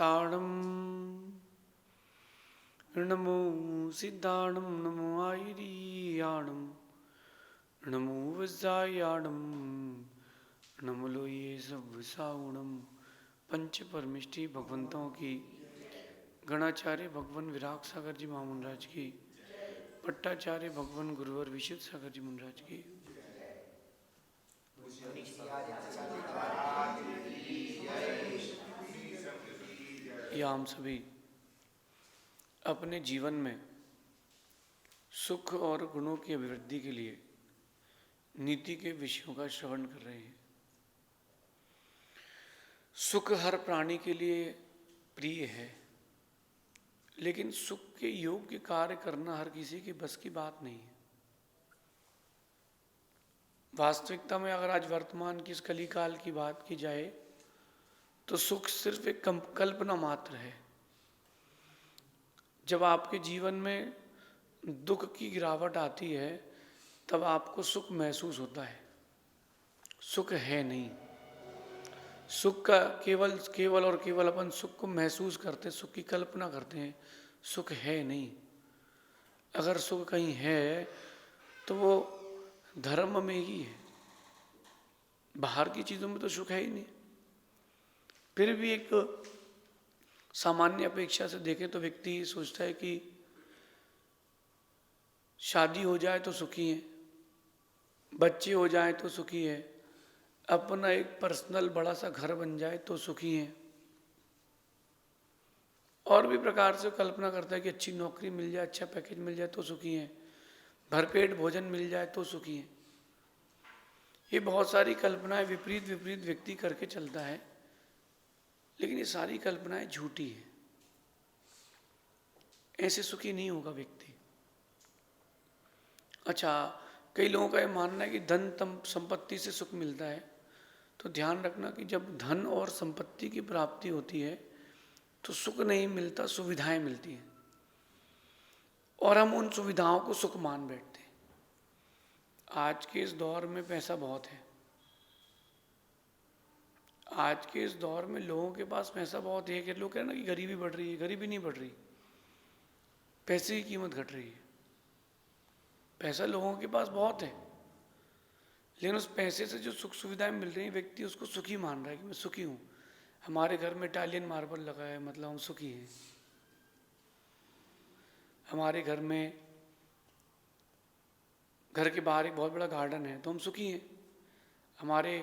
शांताणं नमो सिद्धाणं नमो आयर्याणं नमो वज्रायाणं नमो लोये सवसावणं। पंच परमिष्टि भगवंतों की, गणाचार्य भगवान विराग सागर जी महामुंडराज की, पट्टाचार्य भगवान गुरुवर विशुद्ध सागर जी मुंडराज की। या हम सभी अपने जीवन में सुख और गुणों की अभिवृद्धि के लिए नीति के विषयों का श्रवण कर रहे हैं। सुख हर प्राणी के लिए प्रिय है, लेकिन सुख के योग्य कार्य करना हर किसी की बस की बात नहीं है। वास्तविकता में अगर आज वर्तमान की इस कलिकाल की बात की जाए तो सुख सिर्फ एक कल्पना मात्र है। जब आपके जीवन में दुख की गिरावट आती है तब आपको सुख महसूस होता है। सुख है नहीं। सुख का केवल और केवल अपन सुख को महसूस करते, सुख की कल्पना करते हैं। सुख है नहीं। अगर सुख कहीं है तो वो धर्म में ही है, बाहर की चीज़ों में तो सुख है ही नहीं। फिर भी एक सामान्य अपेक्षा से देखें तो व्यक्ति सोचता है कि शादी हो जाए तो सुखी है, बच्चे हो जाए तो सुखी है, अपना एक पर्सनल बड़ा सा घर बन जाए तो सुखी है, और भी प्रकार से कल्पना करता है कि अच्छी नौकरी मिल जाए, अच्छा पैकेज मिल जाए तो सुखी है, भरपेट भोजन मिल जाए तो सुखी है। ये बहुत सारी कल्पनाएं विपरीत विपरीत व्यक्ति करके चलता है, लेकिन ये सारी कल्पनाएं झूठी है। ऐसे सुखी नहीं होगा व्यक्ति। अच्छा, कई लोगों का ये मानना है कि धन संपत्ति से सुख मिलता है, तो ध्यान रखना कि जब धन और संपत्ति की प्राप्ति होती है तो सुख नहीं मिलता, सुविधाएं मिलती हैं, और हम उन सुविधाओं को सुख मान बैठते हैं। आज के इस दौर में पैसा बहुत है, आज के इस दौर में लोगों के पास पैसा बहुत है कि लोग कह रहे ना कि गरीबी बढ़ रही है। गरीबी नहीं बढ़ रही, पैसे की कीमत घट रही है। पैसा लोगों के पास बहुत है, लेकिन उस पैसे से जो सुख सुविधाएं मिल रही हैं व्यक्ति उसको सुखी मान रहा है कि मैं सुखी हूँ। हमारे घर में इटालियन मार्बल लगा है मतलब हम सुखी हैं। हमारे घर में, घर के बाहर एक बहुत बड़ा गार्डन है तो हम सुखी हैं। हमारे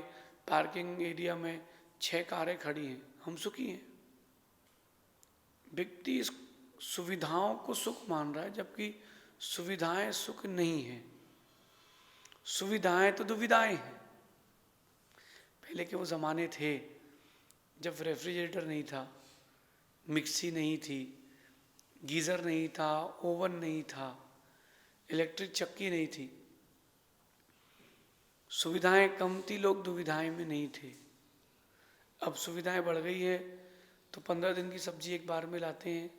पार्किंग एरिया में 6 कारें खड़ी हैं, हम सुखी हैं। व्यक्ति इस सुविधाओं को सुख मान रहा है, जबकि सुविधाएं सुख नहीं है। सुविधाएं तो दुविधाएं हैं। पहले के वो ज़माने थे जब रेफ्रिजरेटर नहीं था, मिक्सी नहीं थी, गीज़र नहीं था, ओवन नहीं था, इलेक्ट्रिक चक्की नहीं थी, सुविधाएं कम थी, लोग दुविधाएं में नहीं थे। अब सुविधाएं बढ़ गई है तो 15 दिन की सब्जी एक बार में लाते हैं।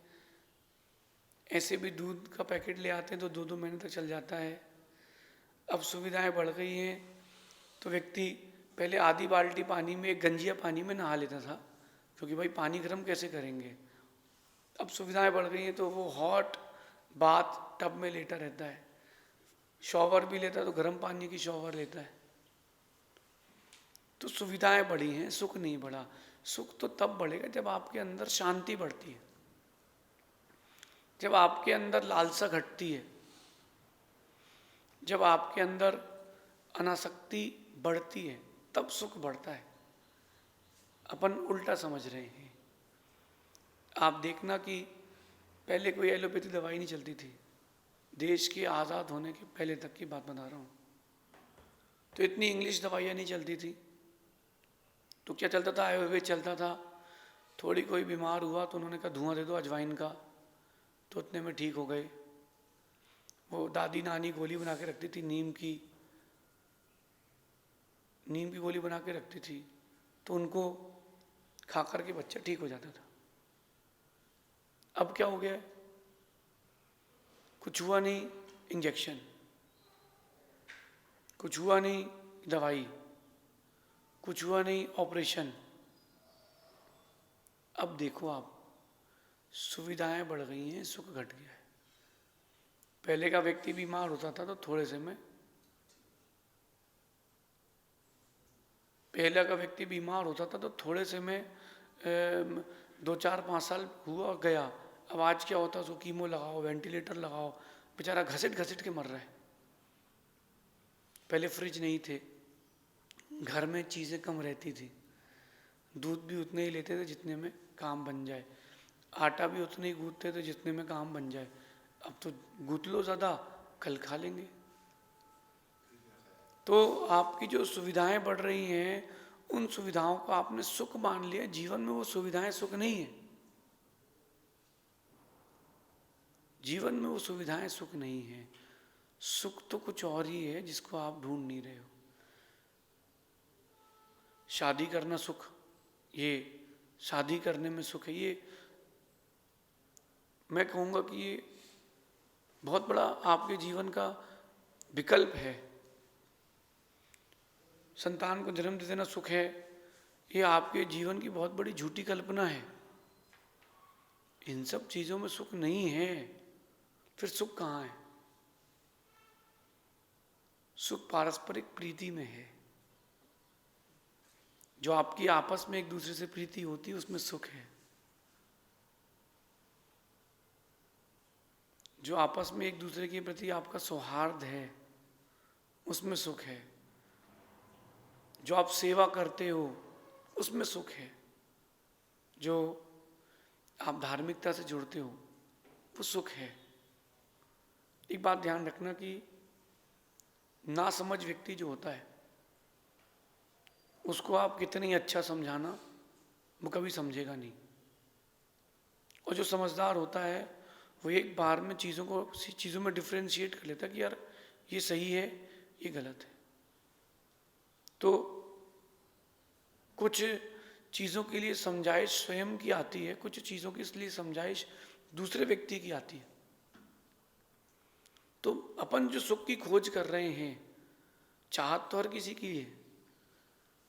ऐसे भी दूध का पैकेट ले आते हैं तो 2-2 महीने तक चल जाता है। अब सुविधाएं बढ़ गई हैं तो व्यक्ति पहले आधी बाल्टी पानी में, एक गंजिया पानी में नहा लेता था, क्योंकि भाई पानी गर्म कैसे करेंगे। अब सुविधाएं बढ़ गई हैं तो वो हॉट बाथ टब में लेटा रहता है। शॉवर भी लेता है तो गर्म पानी की शॉवर लेता है। तो सुविधाएं बढ़ी हैं, सुख नहीं बढ़ा। सुख तो तब बढ़ेगा जब आपके अंदर शांति बढ़ती है, जब आपके अंदर लालसा घटती है, जब आपके अंदर अनासक्ति बढ़ती है, तब सुख बढ़ता है। अपन उल्टा समझ रहे हैं। आप देखना कि पहले कोई एलोपैथी दवाई नहीं चलती थी। देश के आज़ाद होने के पहले तक की बात बता रहा हूँ। तो इतनी इंग्लिश दवाइयाँ नहीं चलती थी। तो क्या चलता था? आयुर्वेद चलता था। थोड़ी कोई बीमार हुआ तो उन्होंने कहा धुआं दे दो अजवाइन का, तो उतने में ठीक हो गए। वो दादी नानी गोली बना के रखती थी, नीम की गोली बना के रखती थी, तो उनको खा कर के बच्चा ठीक हो जाता था। अब क्या हो गया? कुछ हुआ नहीं इंजेक्शन, कुछ हुआ नहीं दवाई, कुछ हुआ नहीं ऑपरेशन। अब देखो आप, सुविधाएं बढ़ गई हैं, सुख घट गया है। पहले का व्यक्ति बीमार होता था तो थोड़े से में, पहले का व्यक्ति बीमार होता था तो थोड़े से में 2 4 5 साल हुआ गया। अब आज क्या होता है, उसको कीमो लगाओ, वेंटिलेटर लगाओ, बेचारा घसीट घसीट के मर रहा है। पहले फ्रिज नहीं थे, घर में चीज़ें कम रहती थी, दूध भी उतने ही लेते थे जितने में काम बन जाए, आटा भी उतने ही गूंथते थे जितने में काम बन जाए। अब तो गूंथ लो ज़्यादा, कल खा लेंगे। तो आपकी जो सुविधाएं बढ़ रही हैं, उन सुविधाओं को आपने सुख मान लिया। जीवन में वो सुविधाएं सुख नहीं है, जीवन में वो सुविधाएं सुख नहीं है। सुख तो कुछ और ही है जिसको आप ढूंढ नहीं रहे हो। शादी करना सुख, ये शादी करने में सुख है, ये मैं कहूँगा कि ये बहुत बड़ा आपके जीवन का विकल्प है। संतान को जन्म दे देना सुख है, ये आपके जीवन की बहुत बड़ी झूठी कल्पना है। इन सब चीज़ों में सुख नहीं है, फिर सुख कहाँ है? सुख पारस्परिक प्रीति में है। जो आपकी आपस में एक दूसरे से प्रीति होती है, उसमें सुख है। जो आपस में एक दूसरे के प्रति आपका सौहार्द है, उसमें सुख है। जो आप सेवा करते हो, उसमें सुख है। जो आप धार्मिकता से जुड़ते हो, वो सुख है। एक बात ध्यान रखना कि नासमझ व्यक्ति जो होता है, उसको आप कितने ही अच्छा समझाना, वो कभी समझेगा नहीं। और जो समझदार होता है, वो एक बार में चीज़ों में डिफ्रेंशिएट कर लेता है कि यार ये सही है, ये गलत है। तो कुछ चीज़ों के लिए समझाइश स्वयं की आती है, कुछ चीज़ों के लिए समझाइश दूसरे व्यक्ति की आती है। तो अपन जो सुख की खोज कर रहे हैं, चाहत तो हर किसी की है,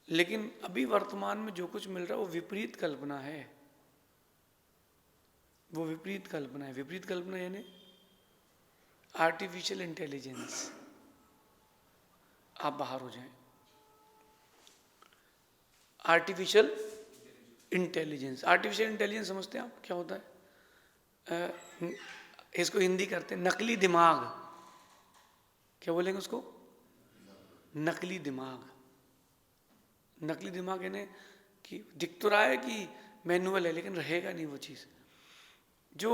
लेकिन अभी वर्तमान में जो कुछ मिल रहा है वो विपरीत कल्पना है। वो विपरीत कल्पना है। विपरीत कल्पना यानी आर्टिफिशियल इंटेलिजेंस। आप बाहर हो जाएं। आर्टिफिशियल इंटेलिजेंस समझते हैं आप क्या होता है? इसको हिंदी करते हैं नकली दिमाग। क्या बोलेंगे उसको? नकली दिमाग। नकली दिमाग यानी कि दिख तो रहा है कि मैनुअल है, लेकिन रहेगा नहीं वो चीज़। जो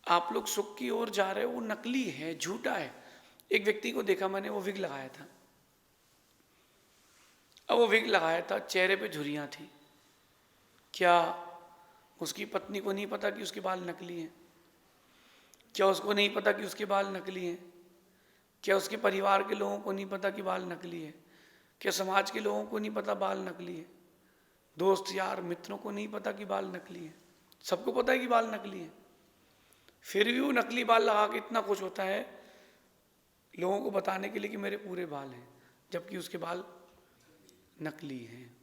आप लोग सुख की ओर जा रहे हो वो नकली है, झूठा है। एक व्यक्ति को देखा मैंने, वो विग लगाया था। अब वो विग लगाया था, चेहरे पे झुर्रियाँ थी। क्या उसकी पत्नी को नहीं पता कि उसके बाल नकली हैं? क्या उसको नहीं पता कि उसके बाल नकली हैं? क्या उसके परिवार के लोगों को नहीं पता कि बाल नकली है? क्या समाज के लोगों को नहीं पता बाल नकली है? दोस्त यार मित्रों को नहीं पता कि बाल नकली है? सबको पता है कि बाल नकली है, फिर भी वो नकली बाल लगा के इतना खुश होता है लोगों को बताने के लिए कि मेरे पूरे बाल हैं, जबकि उसके बाल नकली हैं।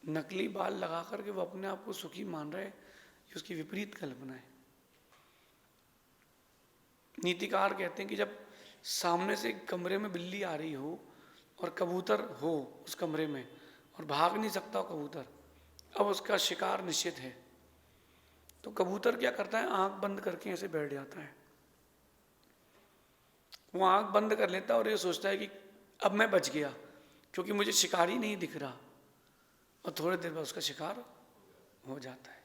नकली बाल लगा करके वो अपने आप को सुखी मान रहा है, ये उसकी विपरीत कल्पना है। नीतिकार कहते हैं कि जब सामने से कमरे में बिल्ली आ रही हो और कबूतर हो उस कमरे में और भाग नहीं सकता कबूतर, अब उसका शिकार निश्चित है, तो कबूतर क्या करता है? आंख बंद करके ऐसे बैठ जाता है। वो आंख बंद कर लेता है और ये सोचता है कि अब मैं बच गया, क्योंकि मुझे शिकार ही नहीं दिख रहा। और थोड़ी देर बाद उसका शिकार हो जाता है।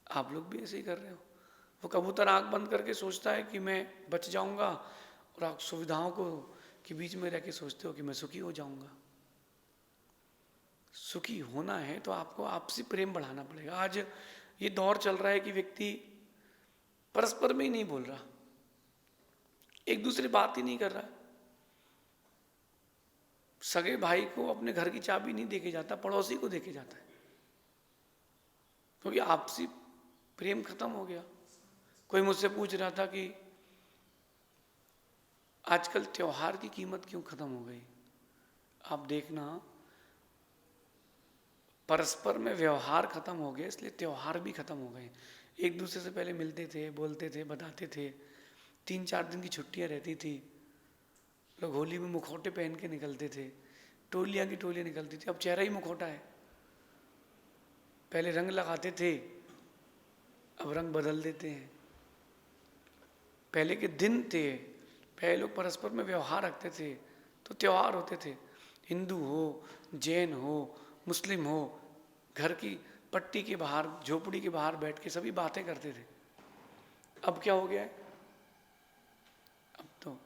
आप लोग भी ऐसे ही कर रहे हो। वो कबूतर आंख बंद करके सोचता है कि मैं बच जाऊंगा, और आप सुविधाओं को के बीच में रह के सोचते हो कि मैं सुखी हो जाऊंगा। सुखी होना है तो आपको आपसी प्रेम बढ़ाना पड़ेगा। आज ये दौर चल रहा है कि व्यक्ति परस्पर में ही नहीं बोल रहा, एक दूसरे बात ही नहीं कर रहा। सगे भाई को अपने घर की चाबी नहीं देके जाता, पड़ोसी को देके जाता है, क्योंकि आपसी प्रेम खत्म हो गया। कोई मुझसे पूछ रहा था कि आजकल त्योहार की कीमत क्यों खत्म हो गई? आप देखना, परस्पर में व्यवहार खत्म हो गया, इसलिए त्यौहार भी खत्म हो गए। एक दूसरे से पहले मिलते थे, बोलते थे, बताते थे, 3-4 दिन की छुट्टियां रहती थी, लोग होली में मुखौटे पहन के निकलते थे, टोलियां की टोलियां निकलती थी। अब चेहरा ही मुखौटा है। पहले रंग लगाते थे, अब रंग बदल देते हैं। पहले के दिन थे, पहले लोग परस्पर में व्यवहार रखते थे, तो त्यौहार होते थे। हिंदू हो, जैन हो, मुस्लिम हो, घर की पट्टी के बाहर, झोपड़ी के बाहर बैठ के सभी बातें करते थे। अब क्या हो गया है? अब तो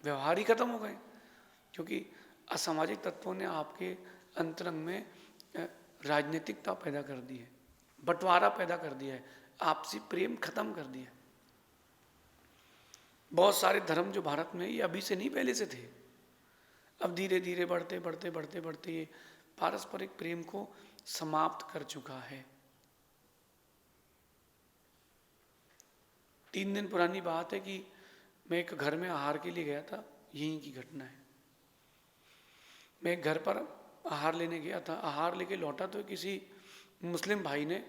व्यवहार ही खत्म हो गए, क्योंकि असामाजिक तत्वों ने आपके अंतरंग में राजनीतिकता पैदा कर दी है, बंटवारा पैदा कर दिया है, आपसी प्रेम खत्म कर दिया है। बहुत सारे धर्म जो भारत में, ये अभी से नहीं, पहले से थे। अब धीरे धीरे बढ़ते बढ़ते बढ़ते बढ़ते ये पारस्परिक प्रेम को समाप्त कर चुका है। 3 दिन पुरानी बात है कि मैं एक घर में आहार के लिए गया था, यहीं की घटना है। मैं एक घर पर आहार लेने गया था, आहार लेके लौटा तो किसी मुस्लिम भाई ने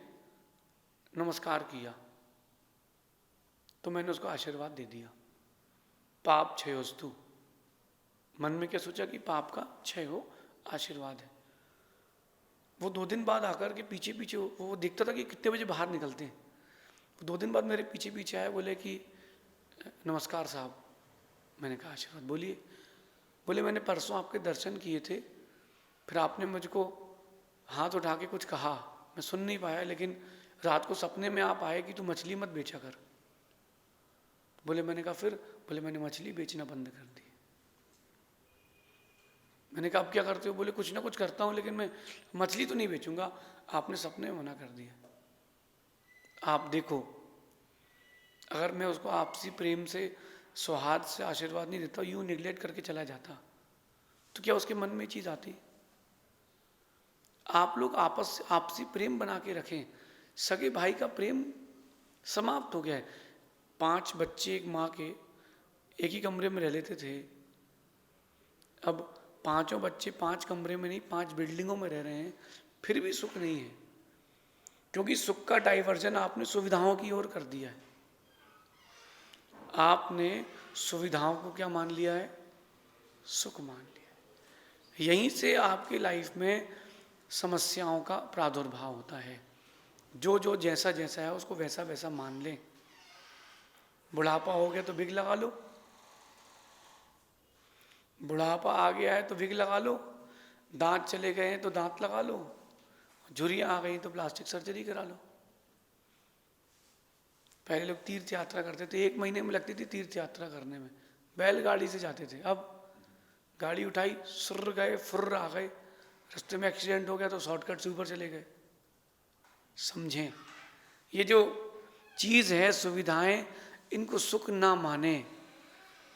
नमस्कार किया, तो मैंने उसको आशीर्वाद दे दिया, पाप क्षयोस्तु। मन में क्या सोचा कि पाप का क्षय हो, आशीर्वाद है। वो 2 दिन बाद आकर के पीछे पीछे, वो देखता था कि कितने बजे बाहर निकलते हैं। 2 दिन बाद मेरे पीछे पीछे आए, बोले कि नमस्कार साहब। मैंने कहा आशीर्वाद, बोलिए। बोले मैंने परसों आपके दर्शन किए थे, फिर आपने मुझको हाथ उठा के कुछ कहा, मैं सुन नहीं पाया, लेकिन रात को सपने में आप आए कि तू मछली मत बेचा कर। बोले मैंने कहा फिर? बोले मैंने मछली बेचना बंद कर दी। मैंने कहा अब क्या करते हो? बोले कुछ ना कुछ करता हूँ, लेकिन मैं मछली तो नहीं बेचूंगा, आपने सपने में मना कर दिया। आप देखो, अगर मैं उसको आपसी प्रेम से, सौहार्द से आशीर्वाद नहीं देता, यूं निगलेक्ट करके चला जाता, तो क्या उसके मन में चीज आती? आप लोग आपसी प्रेम बना के रखें। सगे भाई का प्रेम समाप्त हो गया है। 5 बच्चे एक माँ के एक ही कमरे में रह लेते थे, अब 5 बच्चे 5 कमरे में नहीं, 5 बिल्डिंगों में रह रहे हैं, फिर भी सुख नहीं है, क्योंकि सुख का डाइवर्जन आपने सुविधाओं की ओर कर दिया है। आपने सुविधाओं को क्या मान लिया है? सुख मान लिया है। यहीं से आपकी लाइफ में समस्याओं का प्रादुर्भाव होता है। जो जो जैसा जैसा है उसको वैसा वैसा मान लें। बुढ़ापा हो गया तो विग लगा लो, बुढ़ापा आ गया है तो विग लगा लो, दांत चले गए हैं तो दांत लगा लो, झुर्रियाँ आ गई तो प्लास्टिक सर्जरी करा लो। पहले लोग तीर्थ यात्रा करते थे, 1 महीने में लगती थी तीर्थ यात्रा करने में, बैलगाड़ी से जाते थे। अब गाड़ी उठाई, सुर्र गए, फुर्र आ गए, रास्ते में एक्सीडेंट हो गया तो शॉर्टकट से ऊपर चले गए। समझें, ये जो चीज़ है, सुविधाएं, इनको सुख ना माने।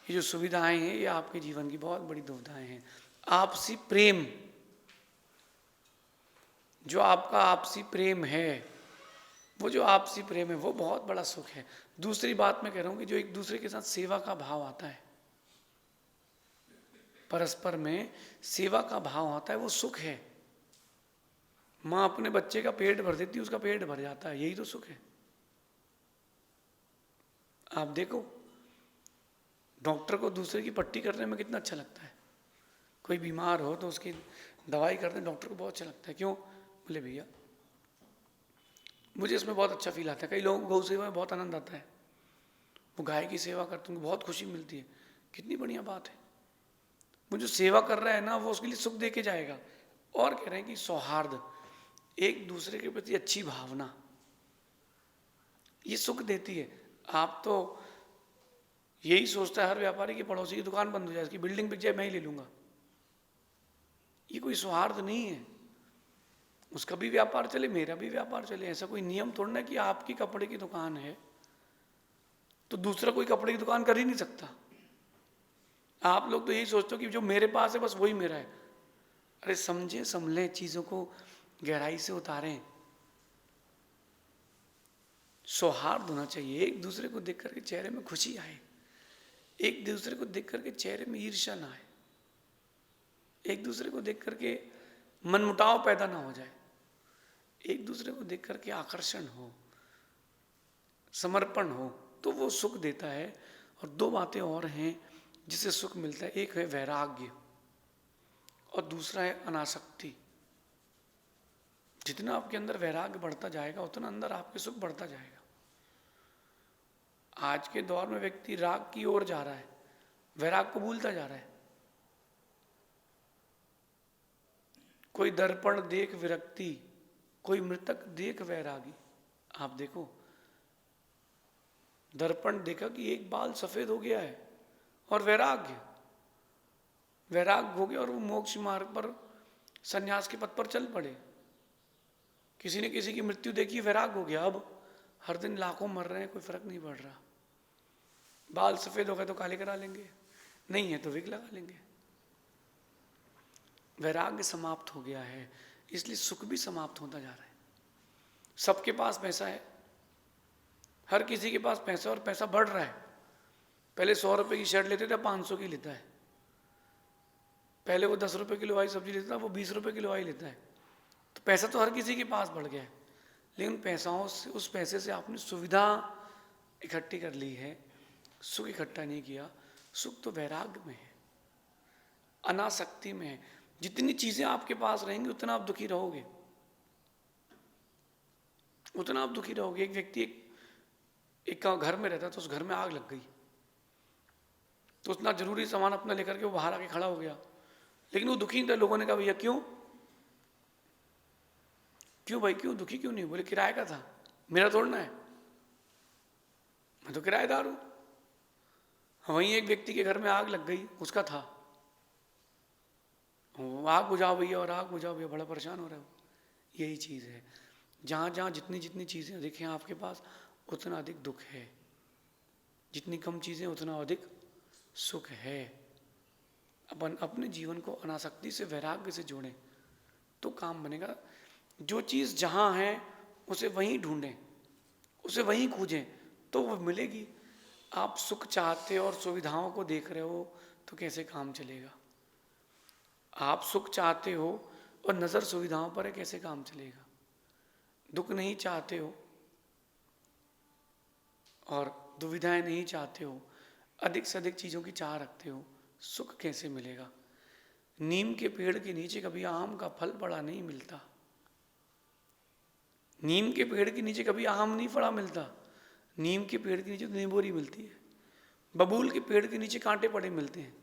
ये जो सुविधाएं हैं, ये आपके जीवन की बहुत बड़ी दुविधाएं हैं। आपसी प्रेम, जो आपका आपसी प्रेम है, वो जो आपसी प्रेम है, वो बहुत बड़ा सुख है। दूसरी बात मैं कह रहा हूं कि जो एक दूसरे के साथ सेवा का भाव आता है, परस्पर में सेवा का भाव आता है, वो सुख है। माँ अपने बच्चे का पेट भर देती है, उसका पेट भर जाता है, यही तो सुख है। आप देखो, डॉक्टर को दूसरे की पट्टी करने में कितना अच्छा लगता है। कोई बीमार हो तो उसकी दवाई करने डॉक्टर को बहुत अच्छा लगता है। क्यों? बोले भैया मुझे इसमें बहुत अच्छा फील आता है। कई लोगों को गौ सेवा में बहुत आनंद आता है, वो गाय की सेवा करते हैं, उनको बहुत खुशी मिलती है। कितनी बढ़िया बात है। वो जो सेवा कर रहा है ना, वो उसके लिए सुख दे के जाएगा। और कह रहे हैं कि सौहार्द, एक दूसरे के प्रति अच्छी भावना, ये सुख देती है। आप तो यही सोचता है हर व्यापारी की पड़ोसी की दुकान बंद हो जाए, इसकी बिल्डिंग बिक जाए, मैं ही ले लूंगा। ये कोई सौहार्द नहीं है। उसका भी व्यापार चले, मेरा भी व्यापार चले। ऐसा कोई नियम थोड़ा ना कि आपकी कपड़े की दुकान है तो दूसरा कोई कपड़े की दुकान कर ही नहीं सकता। आप लोग तो यही सोचते हो कि जो मेरे पास है बस वही मेरा है। अरे समझे, समझें, चीजों को गहराई से उतारें। सौहार्द होना चाहिए। एक दूसरे को देख करके चेहरे में खुशी आए, एक दूसरे को देख करके चेहरे में ईर्ष्या ना आए, एक दूसरे को देख करके मनमुटाव पैदा ना हो जाए। एक दूसरे को देख करके आकर्षण हो, समर्पण हो, तो वो सुख देता है। और दो बातें और हैं जिससे सुख मिलता है, एक है वैराग्य और दूसरा है अनासक्ति। जितना आपके अंदर वैराग्य बढ़ता जाएगा उतना अंदर आपके सुख बढ़ता जाएगा। आज के दौर में व्यक्ति राग की ओर जा रहा है, वैराग को भूलता जा रहा है। कोई दर्पण देख विरक्ति, कोई मृतक देख वैरागी। आप देखो, दर्पण देखा कि एक बाल सफेद हो गया है और वैराग हो गया और वो मोक्ष मार्ग पर संन्यास के पथ पर चल पड़े। किसी ने किसी की मृत्यु देखी, वैराग हो गया। अब हर दिन लाखों मर रहे हैं, कोई फर्क नहीं पड़ रहा। बाल सफेद हो गए तो काले करा लेंगे, नहीं है तो विग लगा लेंगे। वैराग्य समाप्त हो गया है, इसलिए सुख भी समाप्त होता जा रहा है। सबके पास पैसा है, हर किसी के पास पैसा, और पैसा बढ़ रहा है। पहले 100 रुपए की शर्ट लेते थे, 500 की लेता है। पहले वो 10 रुपए किलो वाली सब्जी लेता था, वो 20 रुपए किलो वाली लेता है। तो पैसा तो हर किसी के पास बढ़ गया है, लेकिन पैसाओं से, उस पैसे से आपने सुविधा इकट्ठी कर ली है, सुख इकट्ठा नहीं किया। सुख तो वैराग्य में है, अनासक्ति में है। जितनी चीजें आपके पास रहेंगी उतना आप दुखी रहोगे, उतना आप दुखी रहोगे। एक व्यक्ति एक घर में रहता, तो उस घर में आग लग गई, तो उतना जरूरी सामान अपना लेकर के वो बाहर आके खड़ा हो गया, लेकिन वो दुखी नहीं था। लोगों ने कहा भैया क्यों भाई क्यों दुखी क्यों नहीं? बोले किराए का था, मेरा तोड़ना है, मैं तो किराएदार हूं। वहीं एक व्यक्ति के घर में आग लग गई, उसका था, आग बुझाओ भैया, और आग बुझाओ भैया, बड़ा परेशान हो रहा है। यही चीज है, जहां जहां जितनी चीजें अधिक हैं आपके पास, उतना अधिक दुख है। जितनी कम चीजें उतना अधिक सुख है। अपन अपने जीवन को अनासक्ति से, वैराग्य से जोड़ें तो काम बनेगा। जो चीज जहां है उसे वहीं ढूंढें, उसे वहीं खोजें, तो वो मिलेगी। आप सुख चाहते हो और सुविधाओं को देख रहे हो तो कैसे काम चलेगा? आप सुख चाहते हो और नजर सुविधाओं पर है, कैसे काम चलेगा? दुख नहीं चाहते हो और दुविधाएं नहीं चाहते हो, अधिक से अधिक चीजों की चाह रखते हो, सुख कैसे मिलेगा? नीम के पेड़ के नीचे कभी आम का फल बड़ा नहीं मिलता। नीम के पेड़ के नीचे कभी आम नहीं फड़ा मिलता। नीम के पेड़ के नीचे तो नींबोरी मिलती है। बबूल के पेड़ के नीचे कांटे पड़े मिलते हैं।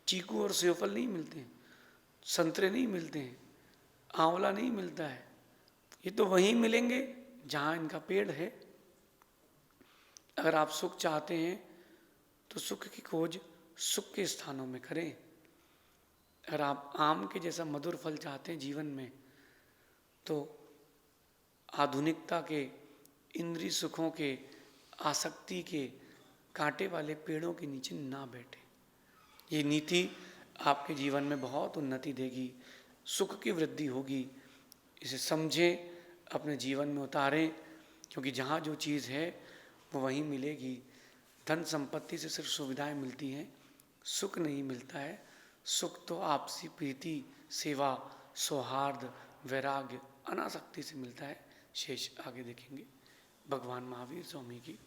चीकू और सेवफल नहीं मिलते हैं, संतरे नहीं मिलते हैं, आंवला नहीं मिलता है। ये तो वहीं मिलेंगे जहां इनका पेड़ है। अगर आप सुख चाहते हैं तो सुख की खोज सुख के स्थानों में करें। अगर आप आम के जैसा मधुर फल चाहते हैं जीवन में, तो आधुनिकता के, इंद्रिय सुखों के, आसक्ति के कांटे वाले पेड़ों के नीचे ना बैठे। ये नीति आपके जीवन में बहुत उन्नति देगी, सुख की वृद्धि होगी। इसे समझें, अपने जीवन में उतारें, क्योंकि जहाँ जो चीज़ है वो वहीं मिलेगी। धन संपत्ति से सिर्फ सुविधाएं मिलती हैं, सुख नहीं मिलता है। सुख तो आपसी प्रीति, सेवा, सौहार्द, वैराग्य, अनासक्ति से मिलता है। शेष आगे देखेंगे। भगवान महावीर स्वामी की